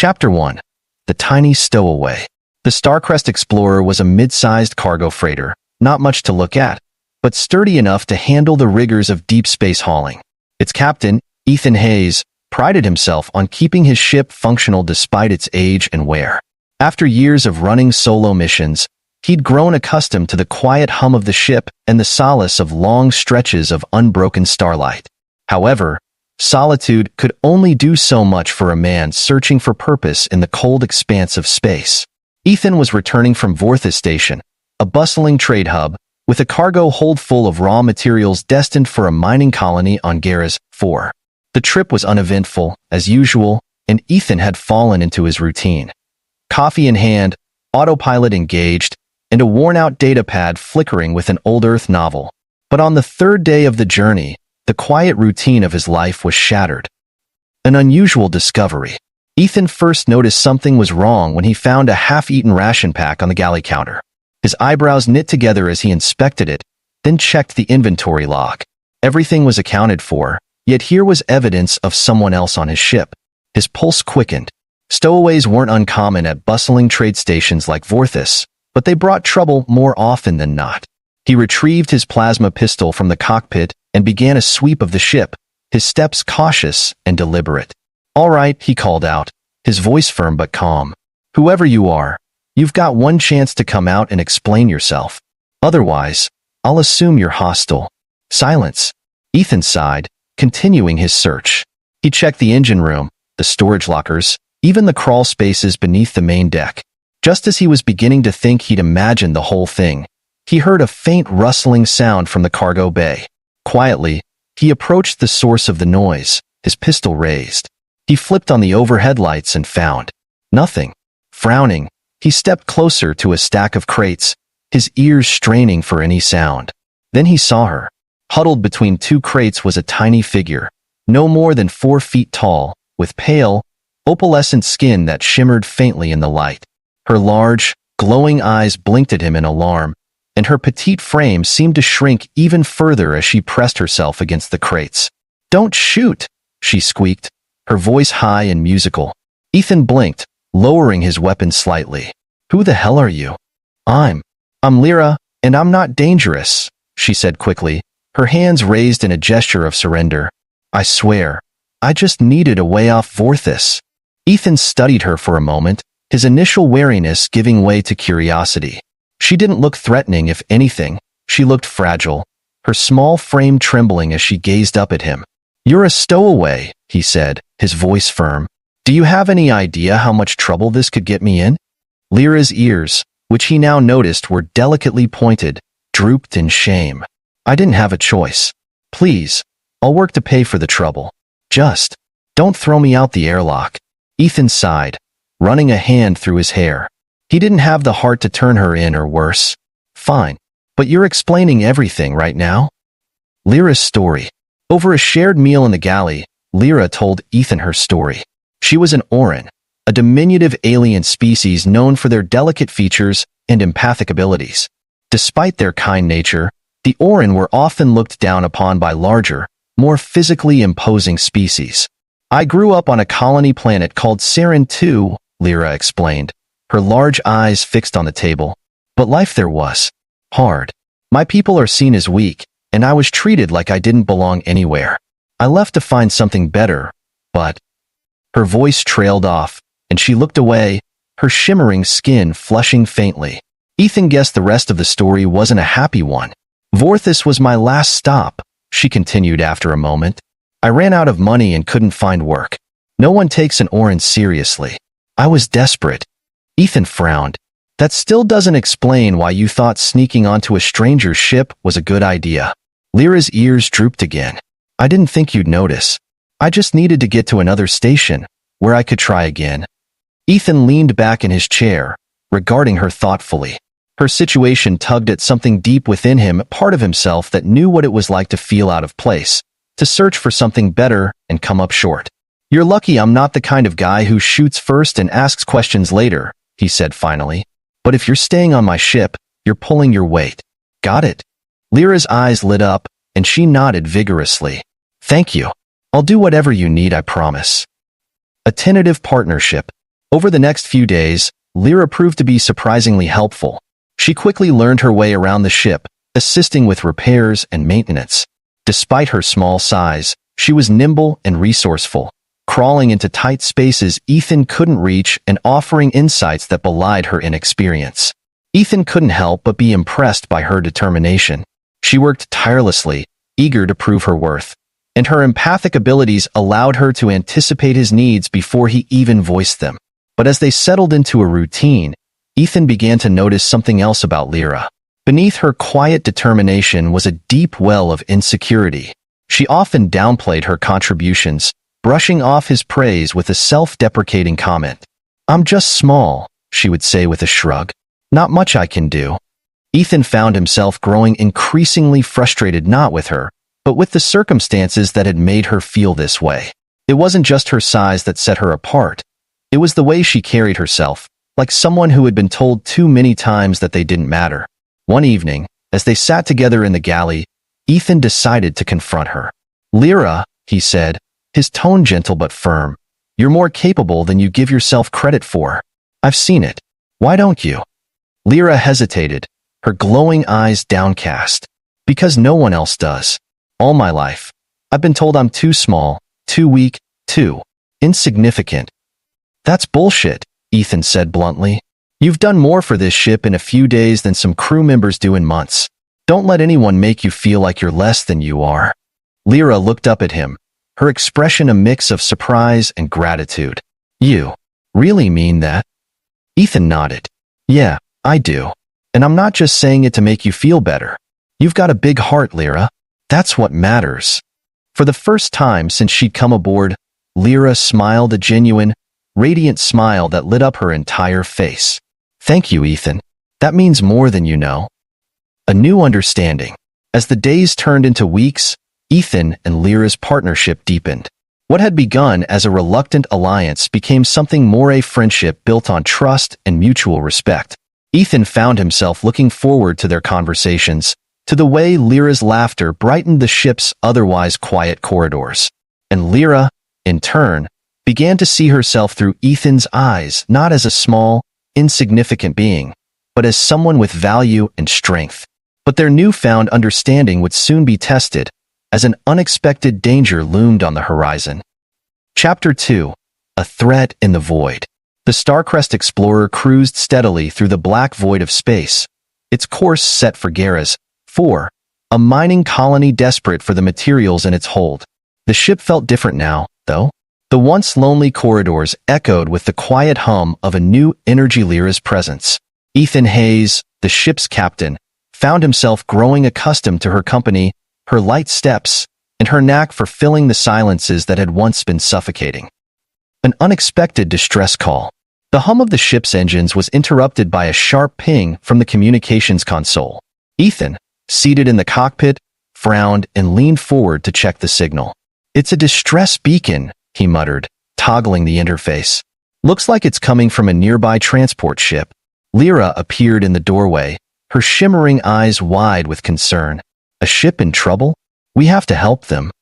Chapter 1. The Tiny Stowaway. The Starcrest Explorer was a mid-sized cargo freighter, not much to look at, but sturdy enough to handle the rigors of deep space hauling. Its captain, Ethan Hayes, prided himself on keeping his ship functional despite its age and wear. After years of running solo missions, he'd grown accustomed to the quiet hum of the ship and the solace of long stretches of unbroken starlight. However, solitude could only do so much for a man searching for purpose in the cold expanse of space. Ethan was returning from Vorthis Station, a bustling trade hub, with a cargo hold full of raw materials destined for a mining colony on Garas 4. The trip was uneventful, as usual, and Ethan had fallen into his routine. Coffee in hand, autopilot engaged, and a worn-out datapad flickering with an old Earth novel. But on the third day of the journey, the quiet routine of his life was shattered. An unusual discovery. Ethan first noticed something was wrong when he found a half-eaten ration pack on the galley counter. His eyebrows knit together as he inspected it, then checked the inventory log. Everything was accounted for, yet here was evidence of someone else on his ship. His pulse quickened. Stowaways weren't uncommon at bustling trade stations like Vorthis, but they brought trouble more often than not. He retrieved his plasma pistol from the cockpit and began a sweep of the ship, his steps cautious and deliberate. "All right," he called out, his voice firm but calm. "Whoever you are, you've got one chance to come out and explain yourself. Otherwise, I'll assume you're hostile." Silence. Ethan sighed, continuing his search. He checked the engine room, the storage lockers, even the crawl spaces beneath the main deck. Just as he was beginning to think he'd imagined the whole thing, he heard a faint rustling sound from the cargo bay. Quietly, he approached the source of the noise, his pistol raised. He flipped on the overhead lights and found nothing. Frowning, he stepped closer to a stack of crates, his ears straining for any sound. Then he saw her. Huddled between two crates was a tiny figure, no more than 4 feet tall, with pale, opalescent skin that shimmered faintly in the light. Her large, glowing eyes blinked at him in alarm, and her petite frame seemed to shrink even further as she pressed herself against the crates. "Don't shoot!" she squeaked, her voice high and musical. Ethan blinked, lowering his weapon slightly. "Who the hell are you?" I'm Lyra, and I'm not dangerous," she said quickly, her hands raised in a gesture of surrender. "I swear, I just needed a way off Vorthis." Ethan studied her for a moment, his initial wariness giving way to curiosity. She didn't look threatening, if anything. She looked fragile, her small frame trembling as she gazed up at him. "You're a stowaway," he said, his voice firm. "Do you have any idea how much trouble this could get me in?" Lyra's ears, which he now noticed were delicately pointed, drooped in shame. "I didn't have a choice. Please, I'll work to pay for the trouble. Just don't throw me out the airlock." Ethan sighed, running a hand through his hair. He didn't have the heart to turn her in, or worse. "Fine, but you're explaining everything right now?" Lyra's story. Over a shared meal in the galley, Lyra told Ethan her story. She was an Orin, a diminutive alien species known for their delicate features and empathic abilities. Despite their kind nature, the Orin were often looked down upon by larger, more physically imposing species. "I grew up on a colony planet called Saren 2, Lyra explained, her large eyes fixed on the table. "But life there was hard. My people are seen as weak, and I was treated like I didn't belong anywhere. I left to find something better, but—" Her voice trailed off, and she looked away, her shimmering skin flushing faintly. Ethan guessed the rest of the story wasn't a happy one. "Vorthis was my last stop," she continued after a moment. "I ran out of money and couldn't find work. No one takes an Orin seriously. I was desperate." Ethan frowned. "That still doesn't explain why you thought sneaking onto a stranger's ship was a good idea." Lyra's ears drooped again. "I didn't think you'd notice. I just needed to get to another station, where I could try again." Ethan leaned back in his chair, regarding her thoughtfully. Her situation tugged at something deep within him, a part of himself that knew what it was like to feel out of place, to search for something better and come up short. "You're lucky I'm not the kind of guy who shoots first and asks questions later," he said finally. "But if you're staying on my ship, you're pulling your weight." "Got it?" Lyra's eyes lit up, and she nodded vigorously. "Thank you. I'll do whatever you need, I promise." A tentative partnership. Over the next few days, Lyra proved to be surprisingly helpful. She quickly learned her way around the ship, assisting with repairs and maintenance. Despite her small size, she was nimble and resourceful, crawling into tight spaces Ethan couldn't reach and offering insights that belied her inexperience. Ethan couldn't help but be impressed by her determination. She worked tirelessly, eager to prove her worth, and her empathic abilities allowed her to anticipate his needs before he even voiced them. But as they settled into a routine, Ethan began to notice something else about Lyra. Beneath her quiet determination was a deep well of insecurity. She often downplayed her contributions, brushing off his praise with a self-deprecating comment. "I'm just small," she would say with a shrug. "Not much I can do." Ethan found himself growing increasingly frustrated not with her, but with the circumstances that had made her feel this way. It wasn't just her size that set her apart. It was the way she carried herself, like someone who had been told too many times that they didn't matter. One evening, as they sat together in the galley, Ethan decided to confront her. "Lyra," he said, his tone gentle but firm, "you're more capable than you give yourself credit for. I've seen it. Why don't you?" Lyra hesitated, her glowing eyes downcast. "Because no one else does. All my life, I've been told I'm too small, too weak, too insignificant." "That's bullshit," Ethan said bluntly. "You've done more for this ship in a few days than some crew members do in months. Don't let anyone make you feel like you're less than you are." Lyra looked up at him, her expression a mix of surprise and gratitude. "You really mean that?" Ethan nodded. "Yeah, I do. And I'm not just saying it to make you feel better. You've got a big heart, Lyra. That's what matters." For the first time since she'd come aboard, Lyra smiled a genuine, radiant smile that lit up her entire face. "Thank you, Ethan. That means more than you know." A new understanding. As the days turned into weeks, Ethan and Lyra's partnership deepened. What had begun as a reluctant alliance became something more, a friendship built on trust and mutual respect. Ethan found himself looking forward to their conversations, to the way Lyra's laughter brightened the ship's otherwise quiet corridors. And Lyra, in turn, began to see herself through Ethan's eyes, not as a small, insignificant being, but as someone with value and strength. But their newfound understanding would soon be tested, as an unexpected danger loomed on the horizon. Chapter 2. A Threat in the Void. The Starcrest explorer cruised steadily through the black void of space, its course set for Garas 4, a mining colony desperate for the materials in its hold. The ship felt different now, though. The once lonely corridors echoed with the quiet hum of a new energy. Lyra's presence. Ethan Hayes, the ship's captain, found himself growing accustomed to her company, her light steps, and her knack for filling the silences that had once been suffocating. An unexpected distress call. The hum of the ship's engines was interrupted by a sharp ping from the communications console. Ethan, seated in the cockpit, frowned and leaned forward to check the signal. "It's a distress beacon," he muttered, toggling the interface. "Looks like it's coming from a nearby transport ship." Lyra appeared in the doorway, her shimmering eyes wide with concern. "A ship in trouble? We have to help them."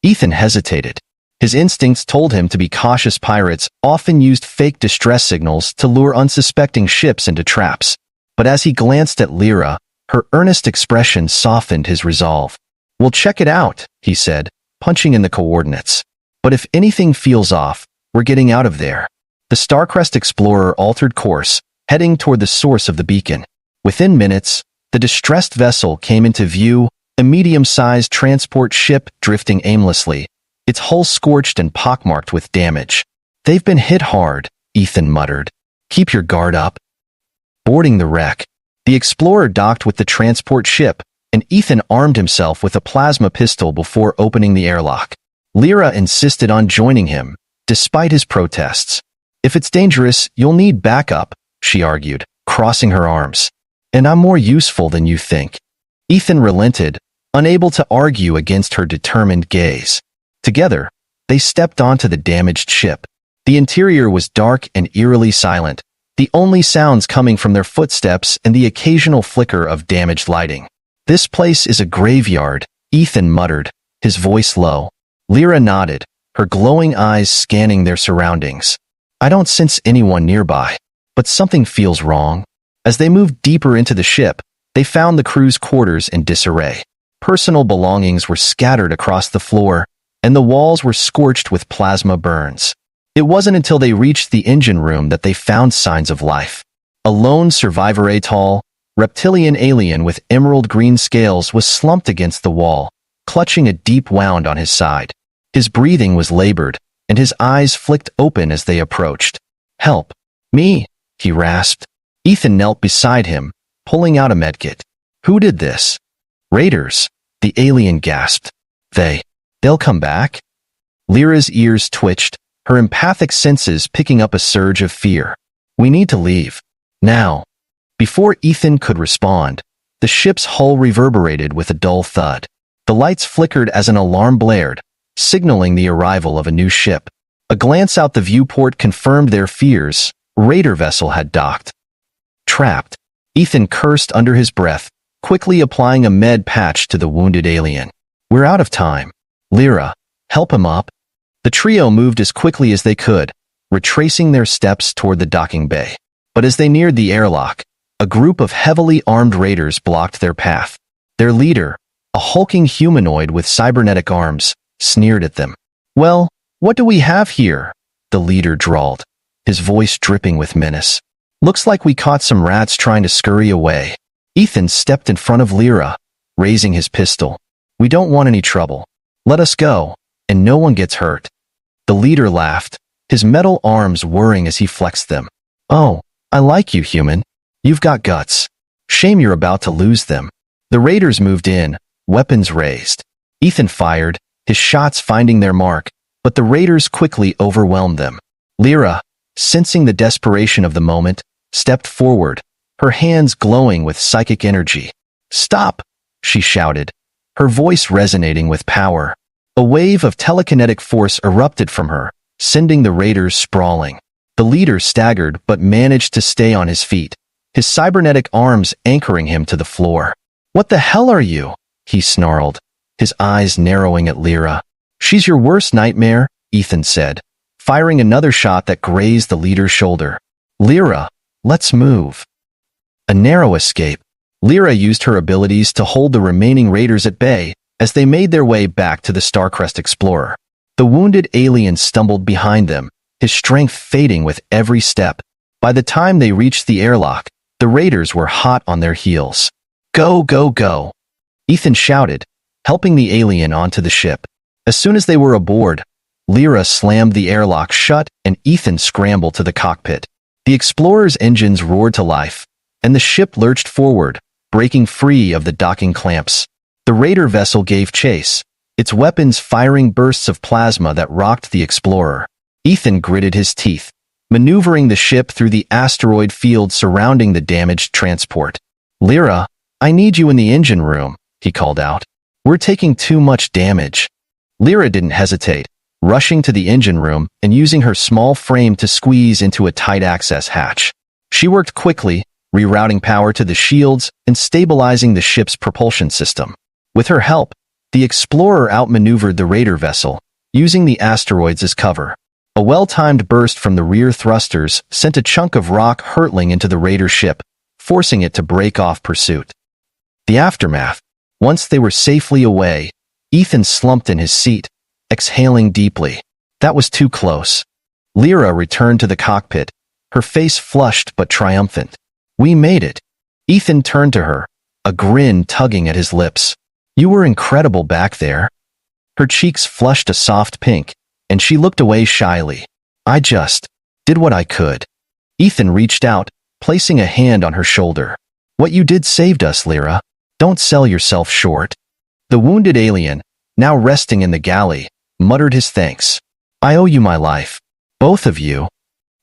Ethan hesitated. His instincts told him to be cautious. Pirates often used fake distress signals to lure unsuspecting ships into traps. But as he glanced at Lyra, her earnest expression softened his resolve. "We'll check it out," he said, punching in the coordinates. "But if anything feels off, we're getting out of there." The Starcrest explorer altered course, heading toward the source of the beacon. Within minutes, the distressed vessel came into view, a medium-sized transport ship drifting aimlessly, its hull scorched and pockmarked with damage. "They've been hit hard," Ethan muttered. "Keep your guard up." Boarding the wreck, the explorer docked with the transport ship, and Ethan armed himself with a plasma pistol before opening the airlock. Lyra insisted on joining him, despite his protests. "If it's dangerous, you'll need backup," she argued, crossing her arms. "And I'm more useful than you think." Ethan relented, unable to argue against her determined gaze. Together, they stepped onto the damaged ship. The interior was dark and eerily silent, the only sounds coming from their footsteps and the occasional flicker of damaged lighting. "This place is a graveyard," Ethan muttered, his voice low. Lyra nodded, her glowing eyes scanning their surroundings. I don't sense anyone nearby, but something feels wrong. As they moved deeper into the ship, they found the crew's quarters in disarray. Personal belongings were scattered across the floor, and the walls were scorched with plasma burns. It wasn't until they reached the engine room that they found signs of life. A lone survivor, a tall, reptilian alien with emerald green scales, was slumped against the wall, clutching a deep wound on his side. His breathing was labored, and his eyes flicked open as they approached. "Help! Me!" he rasped. Ethan knelt beside him, pulling out a medkit. "Who did this?" "Raiders," the alien gasped. They'll come back?" Lyra's ears twitched, her empathic senses picking up a surge of fear. "We need to leave. Now." Before Ethan could respond, the ship's hull reverberated with a dull thud. The lights flickered as an alarm blared, signaling the arrival of a new ship. A glance out the viewport confirmed their fears. A raider vessel had docked. Trapped, Ethan cursed under his breath, quickly applying a med patch to the wounded alien. "We're out of time. Lyra, help him up." The trio moved as quickly as they could, retracing their steps toward the docking bay. But as they neared the airlock, a group of heavily armed raiders blocked their path. Their leader, a hulking humanoid with cybernetic arms, sneered at them. "Well, what do we have here?" the leader drawled, his voice dripping with menace. "Looks like we caught some rats trying to scurry away." Ethan stepped in front of Lyra, raising his pistol. "We don't want any trouble. Let us go, and no one gets hurt." The leader laughed, his metal arms whirring as he flexed them. "Oh, I like you, human. You've got guts. Shame you're about to lose them." The raiders moved in, weapons raised. Ethan fired, his shots finding their mark, but the raiders quickly overwhelmed them. Lyra, sensing the desperation of the moment, stepped forward, her hands glowing with psychic energy. "Stop!" she shouted, her voice resonating with power. A wave of telekinetic force erupted from her, sending the raiders sprawling. The leader staggered but managed to stay on his feet, his cybernetic arms anchoring him to the floor. "What the hell are you?" he snarled, his eyes narrowing at Lyra. "She's your worst nightmare," Ethan said, firing another shot that grazed the leader's shoulder. "Lyra, let's move." A narrow escape. Lyra used her abilities to hold the remaining raiders at bay as they made their way back to the Starcrest Explorer. The wounded alien stumbled behind them, his strength fading with every step. By the time they reached the airlock, the raiders were hot on their heels. "Go, go, go!" Ethan shouted, helping the alien onto the ship. As soon as they were aboard, Lyra slammed the airlock shut and Ethan scrambled to the cockpit. The Explorer's engines roared to life, and the ship lurched forward, breaking free of the docking clamps. The raider vessel gave chase, its weapons firing bursts of plasma that rocked the Explorer. Ethan gritted his teeth, maneuvering the ship through the asteroid field surrounding the damaged transport. "Lyra, I need you in the engine room," he called out. "We're taking too much damage." Lyra didn't hesitate, rushing to the engine room and using her small frame to squeeze into a tight access hatch. She worked quickly, rerouting power to the shields and stabilizing the ship's propulsion system. With her help, the Explorer outmaneuvered the raider vessel, using the asteroids as cover. A well-timed burst from the rear thrusters sent a chunk of rock hurtling into the raider ship, forcing it to break off pursuit. The aftermath. Once they were safely away, Ethan slumped in his seat, exhaling deeply. That was too close. Lyra returned to the cockpit, her face flushed but triumphant. "We made it." Ethan turned to her, a grin tugging at his lips. "You were incredible back there." Her cheeks flushed a soft pink, and she looked away shyly. "I just did what I could." Ethan reached out, placing a hand on her shoulder. "What you did saved us, Lyra. Don't sell yourself short." The wounded alien, now resting in the galley, muttered his thanks. "I owe you my life. Both of you."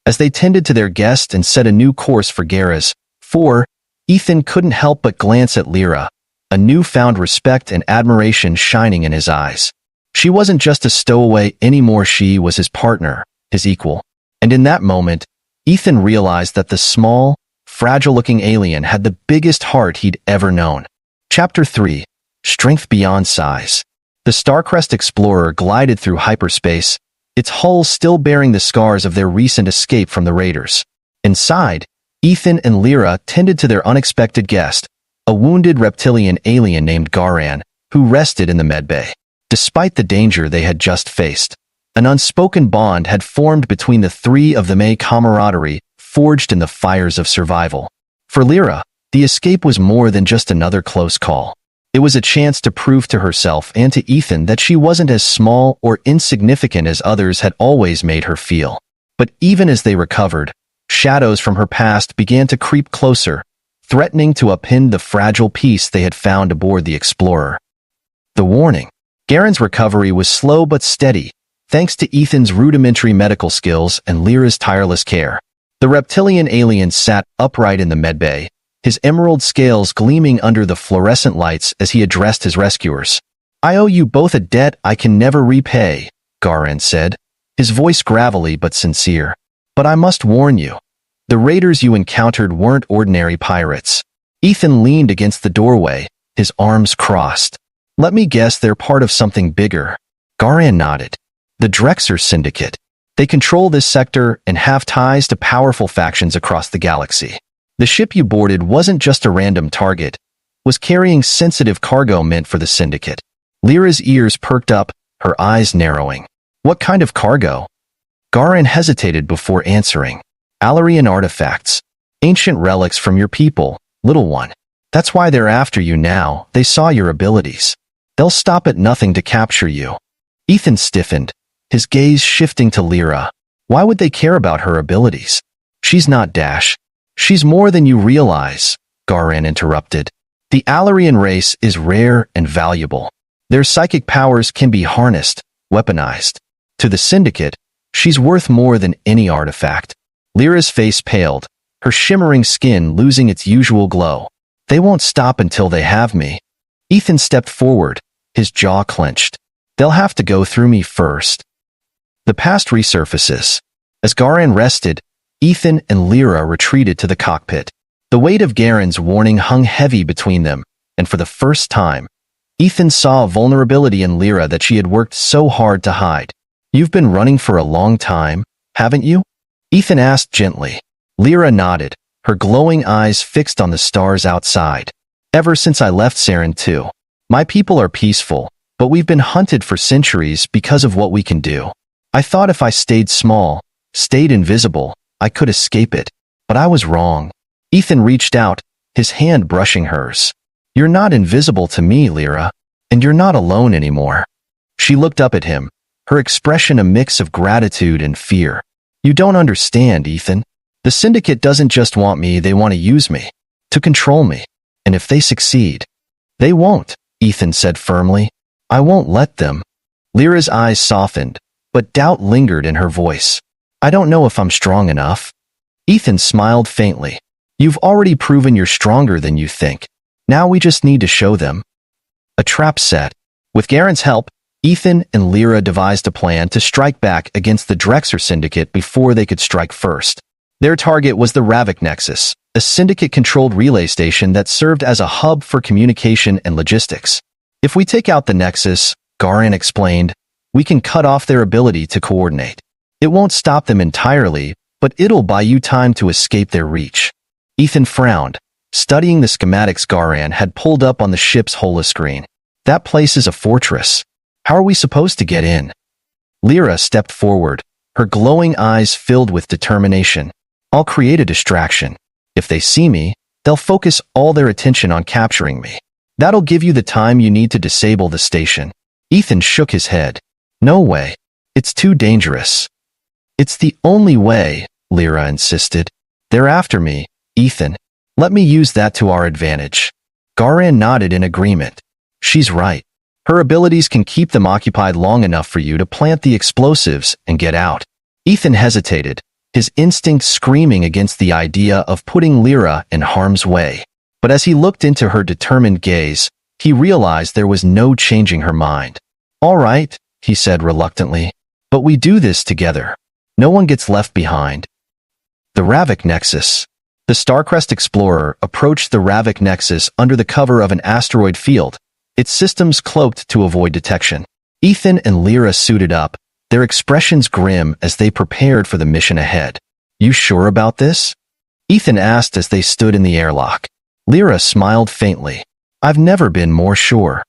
As they tended to their guest and set a new course for Garra's 4, Ethan couldn't help but glance at Lyra, a newfound respect and admiration shining in his eyes. She wasn't just a stowaway anymore, she was his partner, his equal. And in that moment, Ethan realized that the small, fragile-looking alien had the biggest heart he'd ever known. Chapter 3. Strength Beyond Size. The Starcrest Explorer glided through hyperspace, its hull still bearing the scars of their recent escape from the raiders. Inside, Ethan and Lyra tended to their unexpected guest, a wounded reptilian alien named Garan, who rested in the medbay. Despite the danger they had just faced, an unspoken bond had formed between the three of them, a camaraderie forged in the fires of survival. For Lyra, the escape was more than just another close call. It was a chance to prove to herself and to Ethan that she wasn't as small or insignificant as others had always made her feel. But even as they recovered, shadows from her past began to creep closer, threatening to upend the fragile peace they had found aboard the Explorer. The warning. Garen's recovery was slow but steady, thanks to Ethan's rudimentary medical skills and Lyra's tireless care. The reptilian alien sat upright in the medbay, his emerald scales gleaming under the fluorescent lights as he addressed his rescuers. "I owe you both a debt I can never repay," Garan said, his voice gravelly but sincere. "But I must warn you, the raiders you encountered weren't ordinary pirates." Ethan leaned against the doorway, his arms crossed. "Let me guess they're part of something bigger." Garan nodded. "The Drexer Syndicate. They control this sector and have ties to powerful factions across the galaxy. The ship you boarded wasn't just a random target, was carrying sensitive cargo meant for the Syndicate." Lyra's ears perked up, her eyes narrowing. "What kind of cargo?" Garan hesitated before answering. "Alarian artifacts. Ancient relics from your people, little one. That's why they're after you now. They saw your abilities. They'll stop at nothing to capture you." Ethan stiffened, his gaze shifting to Lyra. Why would they care about her abilities? "She's not Dash. She's more than you realize," Garan interrupted. "The Alarian race is rare and valuable. Their psychic powers can be harnessed, weaponized. To the Syndicate, she's worth more than any artifact." Lyra's face paled, her shimmering skin losing its usual glow. "They won't stop until they have me." Ethan stepped forward, his jaw clenched. "They'll have to go through me first." The past resurfaces. As Garan rested, Ethan and Lyra retreated to the cockpit. The weight of Garen's warning hung heavy between them, and for the first time, Ethan saw a vulnerability in Lyra that she had worked so hard to hide. "You've been running for a long time, haven't you?" Ethan asked gently. Lyra nodded, her glowing eyes fixed on the stars outside. "Ever since I left Saren II. My people are peaceful, but we've been hunted for centuries because of what we can do. I thought if I stayed small, stayed invisible, I could escape it, but I was wrong." Ethan reached out, his hand brushing hers. "You're not invisible to me, Lyra, and you're not alone anymore." She looked up at him, her expression a mix of gratitude and fear. "You don't understand, Ethan. The Syndicate doesn't just want me, they want to use me, to control me. And if they succeed—" "They won't," Ethan said firmly. "I won't let them." Lyra's eyes softened, but doubt lingered in her voice. "I don't know if I'm strong enough." Ethan smiled faintly. "You've already proven you're stronger than you think. Now we just need to show them." A trap set. With Garen's help, Ethan and Lyra devised a plan to strike back against the Drexer Syndicate before they could strike first. Their target was the Ravic Nexus, a Syndicate-controlled relay station that served as a hub for communication and logistics. "If we take out the Nexus," Garan explained, "we can cut off their ability to coordinate. It won't stop them entirely, but it'll buy you time to escape their reach." Ethan frowned, studying the schematics Garan had pulled up on the ship's holoscreen. "That place is a fortress. How are we supposed to get in?" Lyra stepped forward, her glowing eyes filled with determination. "I'll create a distraction. If they see me, they'll focus all their attention on capturing me. That'll give you the time you need to disable the station." Ethan shook his head. "No way. It's too dangerous." "It's the only way," Lyra insisted. "They're after me, Ethan. Let me use that to our advantage." Garan nodded in agreement. "She's right. Her abilities can keep them occupied long enough for you to plant the explosives and get out." Ethan hesitated, his instinct screaming against the idea of putting Lyra in harm's way. But as he looked into her determined gaze, he realized there was no changing her mind. "All right," he said reluctantly, "but we do this together. No one gets left behind." The Ravic Nexus. The Starcrest Explorer approached the Ravic Nexus under the cover of an asteroid field, its systems cloaked to avoid detection. Ethan and Lyra suited up, their expressions grim as they prepared for the mission ahead. "You sure about this?" Ethan asked as they stood in the airlock. Lyra smiled faintly. "I've never been more sure."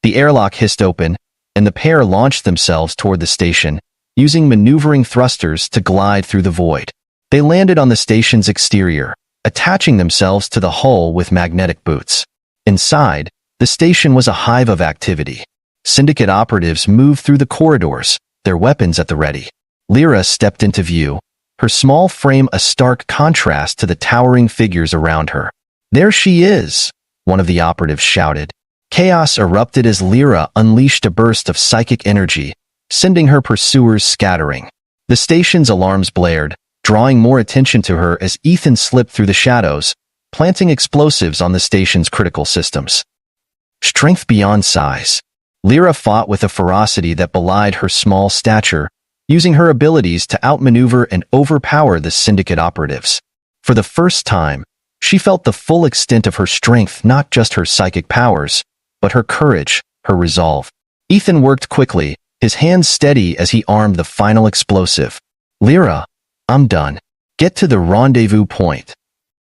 The airlock hissed open, and the pair launched themselves toward the station, using maneuvering thrusters to glide through the void. They landed on the station's exterior, attaching themselves to the hull with magnetic boots. Inside, the station was a hive of activity. Syndicate operatives moved through the corridors, their weapons at the ready. Lyra stepped into view, her small frame a stark contrast to the towering figures around her. "There she is!" one of the operatives shouted. Chaos erupted as Lyra unleashed a burst of psychic energy, sending her pursuers scattering. The station's alarms blared, drawing more attention to her as Ethan slipped through the shadows, planting explosives on the station's critical systems. Strength beyond size. Lyra fought with a ferocity that belied her small stature, using her abilities to outmaneuver and overpower the syndicate operatives. For the first time, she felt the full extent of her strength, not just her psychic powers, but her courage, her resolve. Ethan worked quickly, his hands steady as he armed the final explosive. "Lyra, I'm done. Get to the rendezvous point."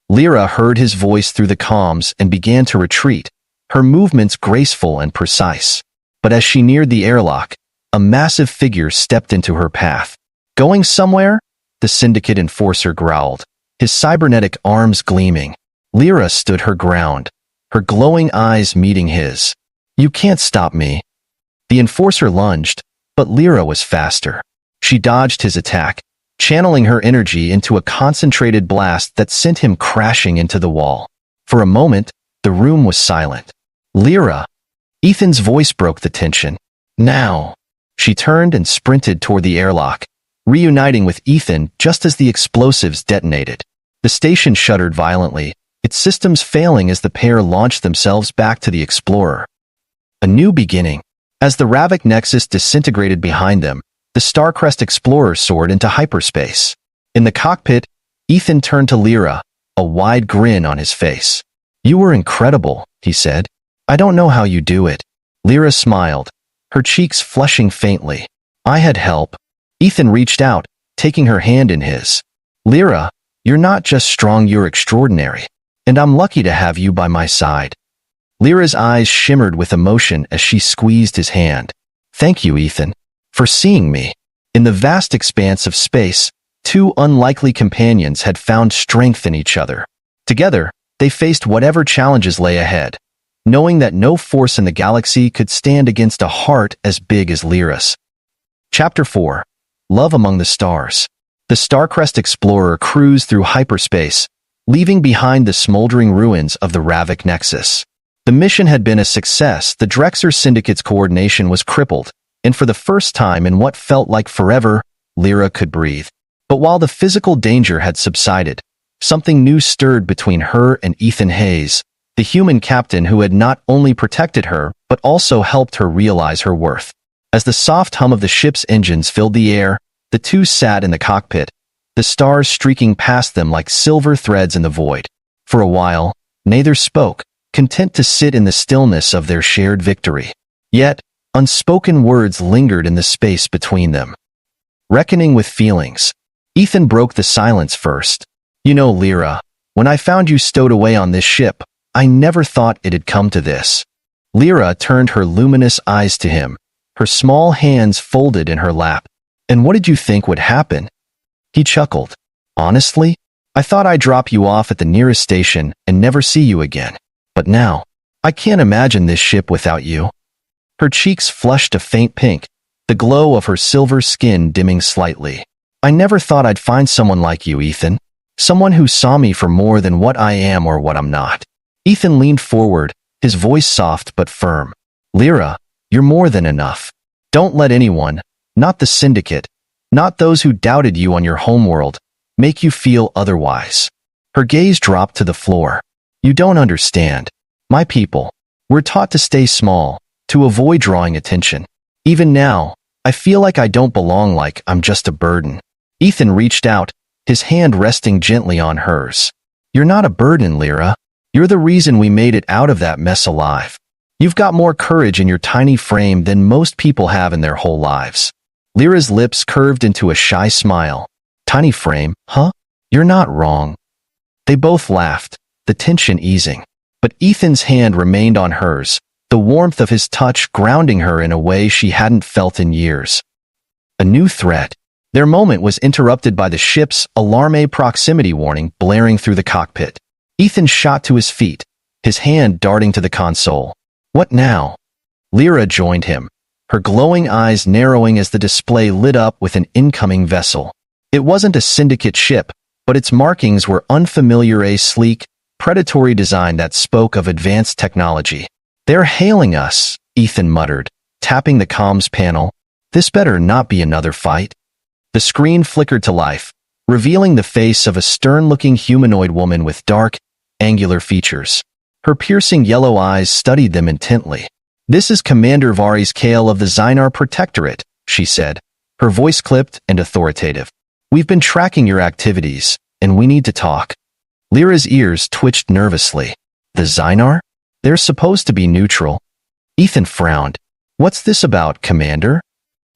Lyra heard his voice through the comms and began to retreat, her movements graceful and precise. But as she neared the airlock, a massive figure stepped into her path. "Going somewhere?" the syndicate enforcer growled, his cybernetic arms gleaming. Lyra stood her ground, her glowing eyes meeting his. "You can't stop me." The enforcer lunged, but Lyra was faster. She dodged his attack, channeling her energy into a concentrated blast that sent him crashing into the wall. For a moment, the room was silent. "Lyra!" Ethan's voice broke the tension. "Now!" She turned and sprinted toward the airlock, reuniting with Ethan just as the explosives detonated. The station shuddered violently, its systems failing as the pair launched themselves back to the Explorer. A new beginning. As the Ravic nexus disintegrated behind them, the Starcrest Explorer soared into hyperspace. In the cockpit, Ethan turned to Lyra, a wide grin on his face. "You were incredible," he said. "I don't know how you do it." Lyra smiled, her cheeks flushing faintly. "I had help." Ethan reached out, taking her hand in his. "Lyra, you're not just strong, you're extraordinary. And I'm lucky to have you by my side." Lyra's eyes shimmered with emotion as she squeezed his hand. "Thank you, Ethan, for seeing me." In the vast expanse of space, two unlikely companions had found strength in each other. Together, they faced whatever challenges lay ahead, knowing that no force in the galaxy could stand against a heart as big as Lyra's. Chapter 4. Love Among the Stars. The Starcrest Explorer cruised through hyperspace, leaving behind the smoldering ruins of the Ravic Nexus. The mission had been a success. The Drexer Syndicate's coordination was crippled, and for the first time in what felt like forever, Lyra could breathe. But while the physical danger had subsided, something new stirred between her and Ethan Hayes, the human captain who had not only protected her, but also helped her realize her worth. As the soft hum of the ship's engines filled the air, the two sat in the cockpit, the stars streaking past them like silver threads in the void. For a while, neither spoke, content to sit in the stillness of their shared victory. Yet, unspoken words lingered in the space between them. Reckoning with feelings. Ethan broke the silence first. "You know, Lyra, when I found you stowed away on this ship, I never thought it'd come to this." Lyra turned her luminous eyes to him, her small hands folded in her lap. "And what did you think would happen?" He chuckled. "Honestly, I thought I'd drop you off at the nearest station and never see you again. But now, I can't imagine this ship without you." Her cheeks flushed a faint pink, the glow of her silver skin dimming slightly. "I never thought I'd find someone like you, Ethan. Someone who saw me for more than what I am or what I'm not." Ethan leaned forward, his voice soft but firm. "Lyra, you're more than enough. Don't let anyone, not the Syndicate, not those who doubted you on your homeworld, make you feel otherwise." Her gaze dropped to the floor. "You don't understand. My people, we're taught to stay small, to avoid drawing attention. Even now, I feel like I don't belong, like I'm just a burden." Ethan reached out, his hand resting gently on hers. "You're not a burden, Lyra. You're the reason we made it out of that mess alive. You've got more courage in your tiny frame than most people have in their whole lives." Lyra's lips curved into a shy smile. Tiny frame, huh? You're not wrong. They both laughed, the tension easing. But Ethan's hand remained on hers, the warmth of his touch grounding her in a way she hadn't felt in years. A new threat. Their moment was interrupted by the ship's alarm proximity warning blaring through the cockpit. Ethan shot to his feet, his hand darting to the console. What now? Lyra joined him, her glowing eyes narrowing as the display lit up with an incoming vessel. It wasn't a syndicate ship, but its markings were unfamiliar, a sleek, predatory design that spoke of advanced technology. They're hailing us, Ethan muttered, tapping the comms panel. This better not be another fight. The screen flickered to life, revealing the face of a stern-looking humanoid woman with dark, angular features. Her piercing yellow eyes studied them intently. This is Commander Vari's Kale of the Zynar Protectorate, she said, her voice clipped and authoritative. We've been tracking your activities, and we need to talk. Lyra's ears twitched nervously. The Zynar? They're supposed to be neutral. Ethan frowned. What's this about, Commander?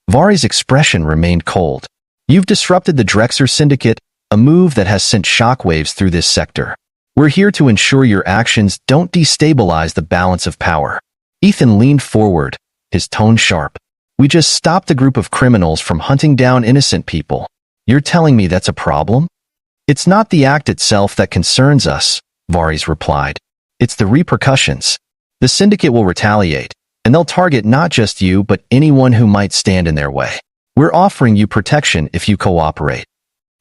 Vari's expression remained cold. You've disrupted the Drexer Syndicate, a move that has sent shockwaves through this sector. We're here to ensure your actions don't destabilize the balance of power. Ethan leaned forward, his tone sharp. We just stopped a group of criminals from hunting down innocent people. You're telling me that's a problem? It's not the act itself that concerns us, Vari's replied. It's the repercussions. The Syndicate will retaliate, and they'll target not just you but anyone who might stand in their way. We're offering you protection if you cooperate.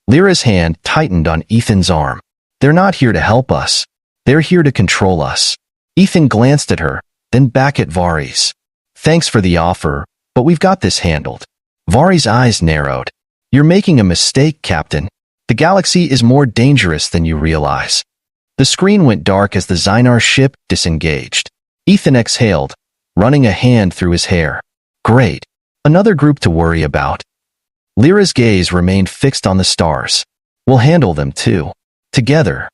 Lyra's hand tightened on Ethan's arm. They're not here to help us. They're here to control us. Ethan glanced at her, then back at Vari's. Thanks for the offer, but we've got this handled. Vari's eyes narrowed. You're making a mistake, Captain. The galaxy is more dangerous than you realize. The screen went dark as the Zynar ship disengaged. Ethan exhaled, running a hand through his hair. Great. Another group to worry about. Lyra's gaze remained fixed on the stars. We'll handle them too. Together.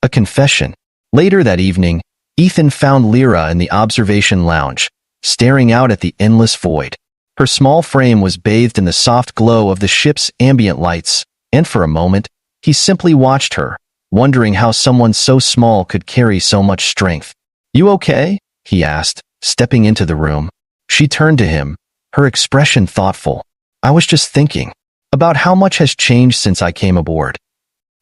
A confession. Later that evening, Ethan found Lyra in the observation lounge, staring out at the endless void. Her small frame was bathed in the soft glow of the ship's ambient lights, and for a moment, he simply watched her, wondering how someone so small could carry so much strength. You okay? He asked, stepping into the room. She turned to him, her expression thoughtful. I was just thinking about how much has changed since I came aboard.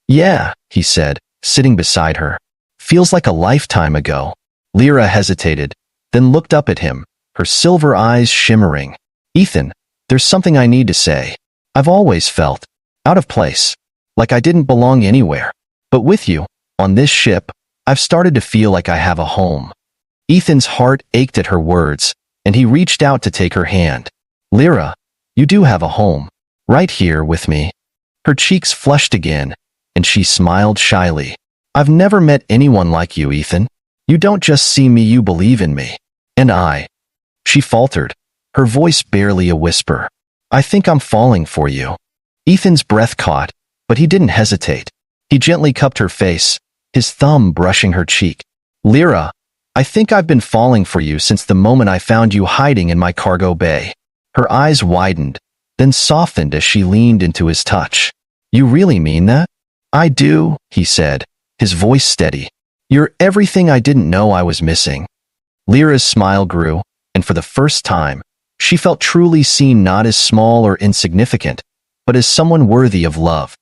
Yeah, he said, sitting beside her. Feels like a lifetime ago. Lyra hesitated, then looked up at him, her silver eyes shimmering. Ethan, there's something I need to say. I've always felt out of place, like I didn't belong anywhere. But with you, on this ship, I've started to feel like I have a home. Ethan's heart ached at her words, and he reached out to take her hand. Lyra, you do have a home, right here with me. Her cheeks flushed again, and she smiled shyly. I've never met anyone like you, Ethan. You don't just see me, you believe in me. And I. She faltered, her voice barely a whisper. I think I'm falling for you. Ethan's breath caught, but he didn't hesitate. He gently cupped her face, his thumb brushing her cheek. Lyra, I think I've been falling for you since the moment I found you hiding in my cargo bay. Her eyes widened, then softened as she leaned into his touch. You really mean that? I do, he said, his voice steady. You're everything I didn't know I was missing. Lyra's smile grew, and for the first time, she felt truly seen, not as small or insignificant, but as someone worthy of love.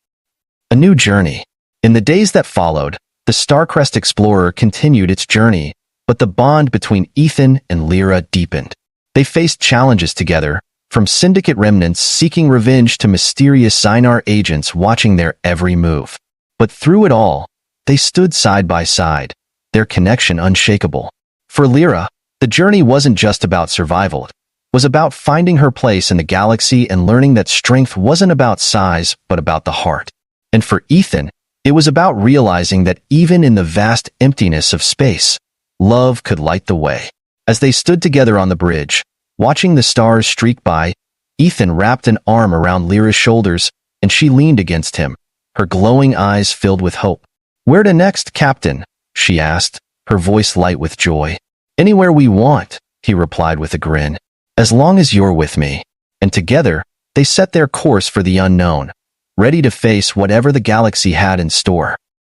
A new journey. In the days that followed, the Starcrest Explorer continued its journey, but the bond between Ethan and Lyra deepened. They faced challenges together, from Syndicate remnants seeking revenge to mysterious Zynar agents watching their every move. But through it all, they stood side by side, their connection unshakable. For Lyra, the journey wasn't just about survival. It was about finding her place in the galaxy and learning that strength wasn't about size, but about the heart. And for Ethan, it was about realizing that even in the vast emptiness of space, love could light the way. As they stood together on the bridge, watching the stars streak by, Ethan wrapped an arm around Lyra's shoulders, and she leaned against him, her glowing eyes filled with hope. Where to next, Captain? She asked, her voice light with joy. Anywhere we want, he replied with a grin. As long as you're with me. and together, they set their course for the unknown, ready to face whatever the galaxy had in store.